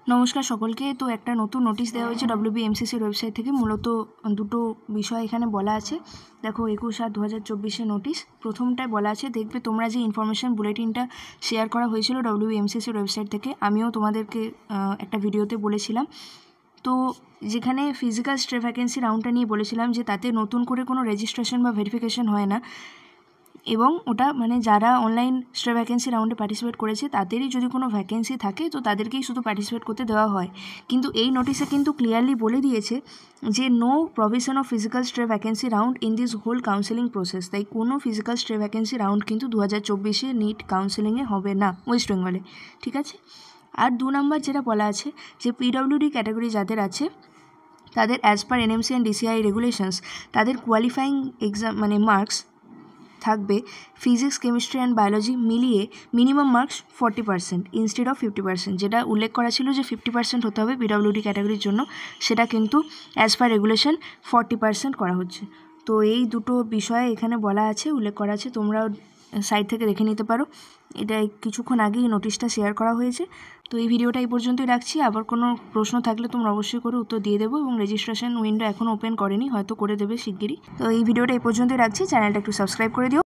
নমস্কার সকলকে। তো একটা নতুন নোটিশ দেওয়া হয়েছে ডব্লিউবিএমসিসির ওয়েবসাইট থেকে। মূলত দুটো বিষয় এখানে বলা আছে। দেখো 21/7/2024 নোটিশ। প্রথমটায় বলা আছে, দেখবে তোমরা যে ইনফরমেশন বুলেটিনটা শেয়ার করা হয়েছিল ডব্লিউবিএমসিসির ওয়েবসাইট থেকে, আমিও তোমাদেরকে একটা ভিডিওতে বলেছিলাম। তো যেখানে ফিজিক্যাল স্ট্রে ভ্যাকেন্সি রাউন্ডটা নিয়ে বলেছিলাম যে তাতে নতুন করে কোনো রেজিস্ট্রেশন বা ভেরিফিকেশন হয় না, এবং ওটা মানে যারা অনলাইন স্ট্রে ভ্যাকেন্সি রাউন্ডে পার্টিসিপেট করেছে তাদেরই যদি কোনো ভ্যাকেন্সি থাকে তো তাদেরকেই শুধু পার্টিসিপেট করতে দেওয়া হয়। কিন্তু এই নোটিশে কিন্তু ক্লিয়ারলি বলে দিয়েছে যে no provision of physical stray vacancy round in this whole counselling process. তাই কোনো ফিজিক্যাল স্ট্রে ভ্যাকেন্সি রাউন্ড কিন্তু 2024 নিট কাউন্সেলিংয়ে হবে না ওয়েস্ট বেঙ্গলে, ঠিক আছে। আর 2 নম্বর যেটা বলা আছে যে পিডব্লিউডি ক্যাটাগরি যাদের আছে তাদের as per NMC and DCI regulations তাদের কোয়ালিফাইং এক্সাম মানে মার্কস থাকবে ফিজিক্স, কেমিস্ট্রি অ্যান্ড বায়োলজি মিলিয়ে মিনিমাম মার্কস 40% ইনস্টেড অফ 50%। যেটা উল্লেখ করা ছিল যে 50% হতে হবে পিডব্লিউডি ক্যাটাগরির জন্য, সেটা কিন্তু অ্যাজ পার রেগুলেশন 40% করা হচ্ছে। তো এই দুটো বিষয়ে এখানে বলা আছে, উল্লেখ করা আছে, তোমরাও সাইট থেকে দেখে নিতে পারো। এটা কিছুক্ষণ আগেই নোটিশটা শেয়ার করা হয়েছে। তো এই ভিডিওটা এই পর্যন্তই রাখছি। আবার কোনো প্রশ্ন থাকলে তোমরা অবশ্যই করে উত্তর দিয়ে দেবো, এবং রেজিস্ট্রেশন উইন্ডো এখনও ওপেন করেনি, হয়তো করে দেবে শিগগিরই। তো এই ভিডিওটা এই পর্যন্তই রাখছি। চ্যানেলটা একটু সাবস্ক্রাইব করে দিও।